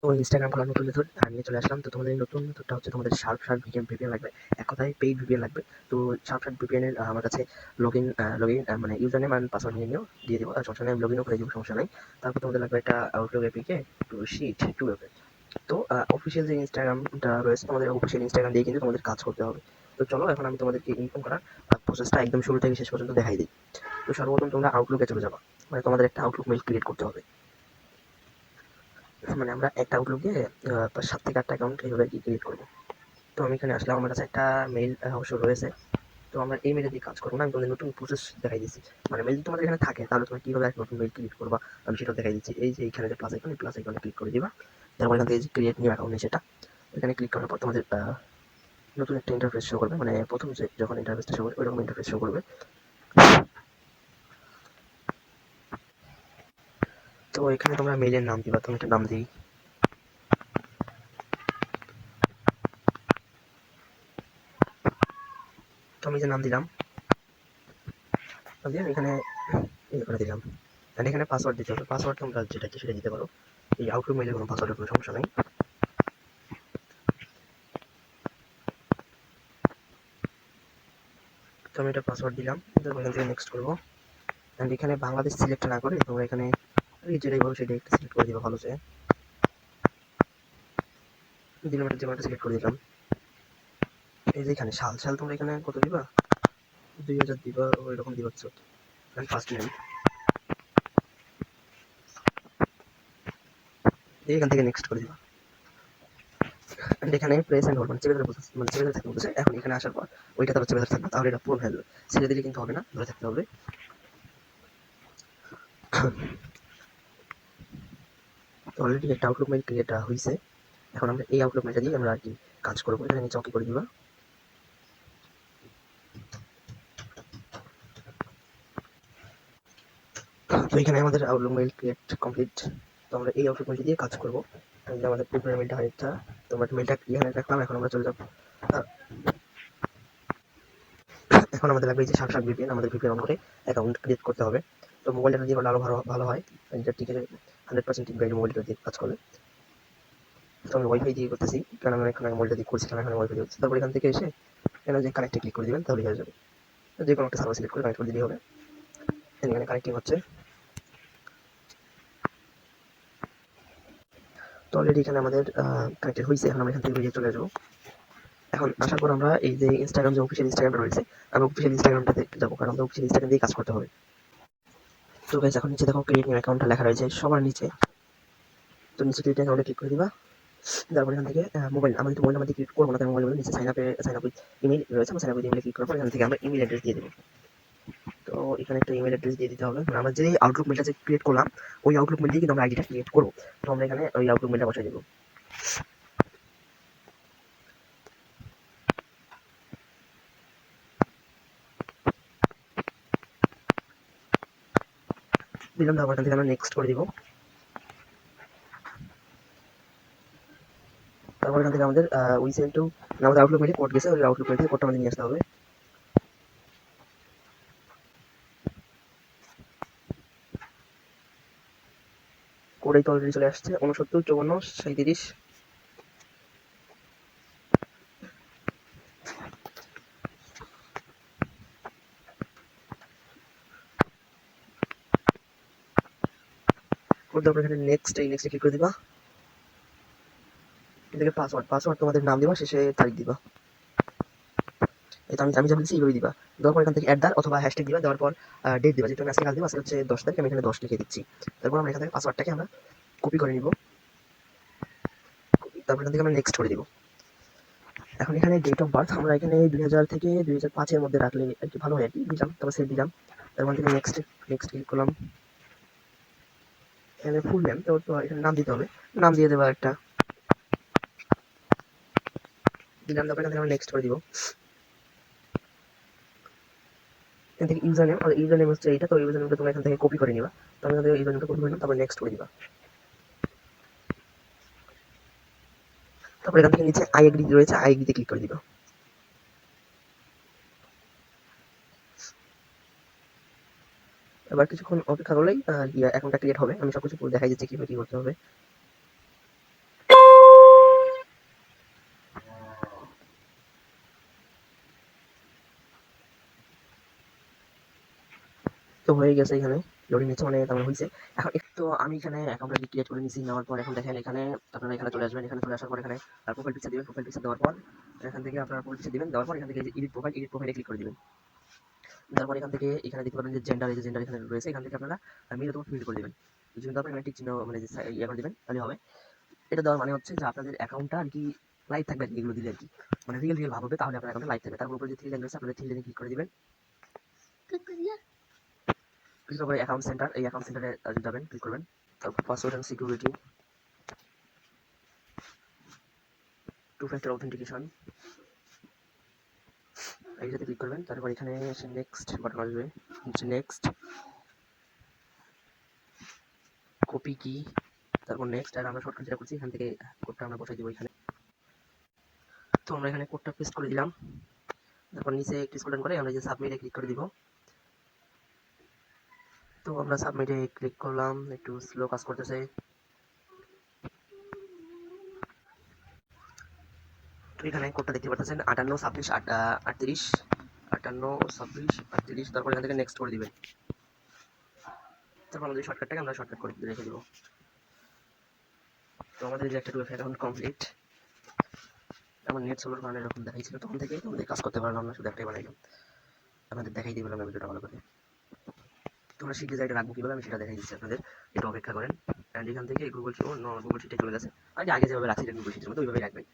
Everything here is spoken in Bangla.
তো ইনস্টাগ্রাম খোলার নতুন মেথড নিয়ে চলে আসলাম। তো তোমাদের এই নতুন মেথডটা হচ্ছে তোমাদের শার্প ভিপিএন লাগবে। এক কথায় পেইড ভিপিএন লাগবে। তো শার্প ভিপিএন এর আমার কাছে লগইন মানে ইউজার নেম এন্ড পাসওয়ার্ড নিয়ে নিও, দিয়ে দিব। আর সমস্যা নেই, আমি লগইনও করে দিব, সমস্যা নাই। তারপর তোমাদের লাগবে একটা আউটলুক এপিকে, টু শিট, টু ওয়েবে। তো অফিসিয়াল যে ইনস্টাগ্রামটা রয়েছে, তোমাদের অফিসিয়াল ইনস্টাগ্রাম দিয়ে কিন্তু তোমাদের কাজ করতে হবে। তো চলো এখন আমি তোমাদেরকে ইনফর্ম করার প্রসেসটা একদম শুরু থেকে শেষ পর্যন্ত দেখাই দিই। তো সর্বপ্রথম তোমরা আউটলুকে চলে যাবা, মানে তোমাদের একটা আউটলুক মেইল ক্রিয়েট করতে হবে। মানে আমরা একটা আউটলুকে 7 থেকে 8টা অ্যাকাউন্ট এইভাবে কি ক্রিয়েট করবো। তো আমি এখানে আসলাম, আমার কাছে একটা মেইল অবশ্য রয়েছে। তো আমরা এই মেইলে দিয়ে কাজ করবো না, আমি তোমাদের নতুন প্রসেস দেখাই দিচ্ছি। মানে মেইল যদি তোমাদের এখানে থাকে তাহলে তুমি কীভাবে এক নতুন মেইল ক্রিয়েট করবা আমি সেটা দেখাই দিচ্ছি। এই যে এইখানে যে প্লাস আইকন, এই প্লাস আইকনে ক্লিক করে দিবা। তারপর এখান থেকে যে ক্রিয়েট নিউ অ্যাকাউন্ট সেটা এখানে ক্লিক করার পর তোমাদের নতুন একটা ইন্টারফেস শো করবে, মানে প্রথম যে যখন ইন্টারফেসটা শো করবে ওইরকম ইন্টারফেস শো করবে। তো এখানে তোমরা মেইলের নাম দিবা, তুমি একটা নাম দিই। তো আমি যে নাম দিলাম, দিয়ে এখানে করে দিলাম। অ্যান্ড এখানে পাসওয়ার্ড দিতে হবে। পাসওয়ার্ড তোমরা যেটা কি সেটা দিতে পারো, এই আউটলুক মেইলে কোনো পাসওয়ার্ডের কোনো সমস্যা নেই। তো আমি এটা পাসওয়ার্ড দিলাম, তারপর এখান থেকে নেক্সট করবো। অ্যান্ড এখানে বাংলাদেশ সিলেক্ট না করে তোমরা এখানে যেটাই বলো সেটাই একটা সিলেক্ট করে দিবা ভালো সে। দিলাম, এটা যেমন একটা সিলেক্ট করে দিলাম। এই যে এখানে সাল সাল তোমরা এখানে কত দিবা, 2000 দিবা, ওই রকম দিবা কিছু। অ্যান্ড ফার্স্ট নেম দিয়ে এখান থেকে নেক্সট করে দিবা। অ্যান্ড এখানে প্রেস অ্যান্ড হোল্ড, মানে চেপে ধরে বলতেছে, মানে চেপে ধরে থাকতে বলতেছে। এখন এখানে আসার পর ওইটা তারপর চেপে ধরে থাকবে, তাহলে এটা পূরণ হয়ে যাবে। ছেড়ে দিলে কিন্তু হবে না, ধরে থাকতে হবে। তো অলরেডি একটা আউটলুক মেইল ক্রিয়েট হয়েছে। এখন আমরা এই আউটলুক মেইলটা দিয়ে আমরা আর কি কাজ করবো। এখানে নিচে ওকে করে দিবা। তো এখানে আমাদের আউটলুক মেইল ক্রিয়েট কমপ্লিট। তো আমরা এই আউটলুক মেইল দিয়ে কাজ করবো। আমাদের প্রিপেয়ার মেইলটা আরেকটা, তোমার মেইলটা এখানে রাখলাম। এখন আমরা চলে যাবো, এখন আমাদের লাগবে এই যে শার্প ভিপিএন, আমাদের ভিপিএন অন করে অ্যাকাউন্ট ক্রিয়েট করতে হবে। তো মোবাইল ডাটা দিয়ে করলে আরো ভালো হয়, এটা টিকে 100% টিকবে মোবাইল ডাটা দিয়ে কাজ করলে। তো আমি ওয়াইফাই দিয়ে করতেছি, কারণ আমি এখানে মোবাইলটা দিয়ে করছিলাম, এখন ওয়াইফাই দিয়ে হচ্ছে। তারপর এখান থেকে এসে এখানে যে কানেক্টে ক্লিক করে দিবেন, তাহলে হয়ে যাবে। যে কোনো একটা সার্ভার সিলেক্ট করে কানেক্ট করে দিলেই হবে। এখানে কানেক্টিং হচ্ছে। তো অলরেডি এখানে আমাদের কানেক্টেড হয়েছে। এখন আমরা এখান থেকে বেরিয়ে চলে আসবো। এখন আসার পর আমরা এই যে ইনস্টাগ্রাম, যে অফিসিয়াল ইনস্টাগ্রামটা রয়েছে, আমি অফিসিয়াল ইনস্টাগ্রামটাতে যাবো, কারণ আমরা অফিসিয়াল ইনস্টাগ্রাম দিয়ে কাজ করতে হবে। তো গাইস, এখন নিচে দেখো ক্রিয়েট নিউ অ্যাকাউন্টটা লেখা রয়েছে সবার নিচে। তো নিচে ক্রিয়েট অ্যাকাউন্টে ক্লিক করে দিবা। তারপর এখান থেকে মোবাইল, আমরা কিন্তু মোবাইল নাম্বার দিয়ে ক্রিয়েট করবো না, তাই মোবাইল নিচে সাইন আপ উইথ ইমেল রয়েছে, আমরা সাইন আপ উইথ ইমেলে ক্লিক করার পর এখান থেকে আমরা ইমেল অ্যাড্রেস দিয়ে দেবো। তো এখানে একটা ইমেল অ্যাড্রেস দিয়ে দিতে হবে। আমরা যে আউটলুক মেলটা যে ক্রিয়েট করলাম ওই আউটলুক মেল দিয়ে কিন্তু আমরা আইডিটা ক্রিয়েট করবো। তো আমরা এখানে ওই আউটলুক মেলটা বসাই দেবো। দিলাম, তারপর এখান থেকে আমরা নেক্সট করে দিব। তারপর এখান থেকে আমাদের উই সেন্ড টু, আমাদের আউটলুক মেলে কোড গেছে, ওই আউটলুক মেল থেকে কোডটা আমাদের নিয়ে আসতে হবে। কোড এই তো অলরেডি চলে আসছে, 69 54 37। কোড দেওয়ার এখানে নেক্সট, এই নেক্সটে ক্লিক করে দিবা। এটাকে পাসওয়ার্ড তোমাদের নাম দিবা, শেষে তারিখ দিবা। এই তো আমি যা বলছি এইভাবে দিবা। দেওয়ার পর এখান থেকে অ্যাট অথবা হ্যাশট্যাগ দিবা। দেওয়ার পর ডেট দিবা, যেটা আমি আজকে কাজ দিব, আজকে হচ্ছে 10 তারিখ, আমি এখানে 10 লিখে দিচ্ছি। তারপর আমরা এখান থেকে পাসওয়ার্ডটাকে আমরা কপি করে নিব। তারপর এখান থেকে আমরা নেক্সট করে দিব। এখন এখানে ডেট অফ বার্থ আমরা এখানে 2000 থেকে 2005-এর মধ্যে রাখলে আর কি ভালো হয় আর কি। দিলাম, তারপর সেভ দিলাম। তারপর থেকে নেক্সট ক্লিক করলাম। এখানে ফুল নেম, তো এখানে নাম দিতে হবে, নাম দিয়ে দেবো একটা, দিলাম। তারপর এখান থেকে আমরা নেক্সট করে দিব। এখান থেকে ইউজার নেম, আর ইউজার নেম হচ্ছে এইটা। তো ইউজার নেমটা তোমরা এখান থেকে কপি করে নিবা। তো আমি এখান থেকে ইউজার নেমটা কপি করে নিলাম, তারপর নেক্সট করে দিবা। তারপর এখান থেকে নিচে আই এগ্রি রয়েছে, আই এগ্রিতে ক্লিক করে দিবা। এবার কিছুক্ষণ অপেক্ষা করলেই অ্যাকাউন্টটা ক্রিয়েট হবে। আমি সবকিছু পুরো দেখাই দিচ্ছি কিভাবে কি করতে হবে। তো হয়ে গেছে, এখানে লোডিং নিচ্ছে, মানে তেমন হয়েছে। এখন তো আমি এখানে অ্যাকাউন্টটা ক্রিয়েট করে নিয়েছি, নেওয়ার পর এখন দেখেন এখানে আপনারা এখানে চলে আসবেন। এখানে চলে আসার পর এখানে প্রোফাইল পিকচার দিবেন। প্রোফাইল পিকচার দেওয়ার পর এখান থেকে আপনারা প্রোফাইল পিকচার দিবেন, দেওয়ার পর এখান থেকে এডিট প্রোফাইলে ক্লিক করে দিবেন। তারপর এখান থেকে এখানে দেখতে পাবেন যে জেন্ডার, এই যে জেন্ডার এখানে রয়েছে, এখান থেকে আপনারা মেল অথবা ফিমেল করে দিবেন। তারপর এখানে টিক চিহ্ন মানে ইয়ে করে দিবেন, তাহলে হবে। এটা দেওয়ার মানে হচ্ছে যে আপনাদের অ্যাকাউন্টটা আর কি লাইভ থাকবে আর কি, এগুলো দিলে আর কি, মানে রিয়েল ভাব হবে, তাহলে আপনার অ্যাকাউন্টে লাইভ থাকবে। তারপর উপরে যে থ্রি লাইন রয়েছে, আপনাদের থ্রি লাইনে ক্লিক করে দিবেন। ক্লিক করে অ্যাকাউন্ট সেন্টার, এই অ্যাকাউন্ট সেন্টারে যাবেন, ক্লিক করবেন। তারপর password and security, two factor authentication, এইটাতে ক্লিক করবেন। তারপর এখানে এসে নেক্সট বাটন আসবে, নেক্সট, কপি কি, তারপর নেক্সট। আর আমরা শর্টকাট যেটা করছি, এখান থেকে কোডটা আমরা বসাই দিব এখানে। তো আমরা এখানে কোডটা পেস্ট করে দিলাম। তারপর নিচে একটু স্ক্রল ডাউন করে আমরা যে সাবমিটে ক্লিক করে দিব। তো আমরা সাবমিটে ক্লিক করলাম, একটু স্লো কাজ করতেছে। তো এখানে কোডটা দেখতে পাচ্ছেন 58 26 38, 58 26 38। তারপর এখান থেকে নেক্সট করে দিবেন। তারপর আমাদের শর্টকাটটাকে আমরা শর্টকাট করে রেখে দেবো। তো আমাদের যে একটা অ্যাকাউন্ট কমপ্লিট। আমার নেট স্লোর কারণে এরকম দেখাইছিল, তখন থেকে তোমাদের কাজ করতে পারলাম না, শুধু একটাই বানাইলাম, আপনাদের দেখাই দিয়ে বললাম ভিডিওটা ভালো করে। তোমরা শিখে যাইটা রাখবো কিভাবে আমি সেটা দেখাই দিচ্ছি আপনাদের, একটু অপেক্ষা করেন। অ্যান্ড এখান থেকে গুগল শিটে চলে গেছে, আগে যেভাবে রাখছি গুগল শিটের মধ্যে ওইভাবেই রাখবেন।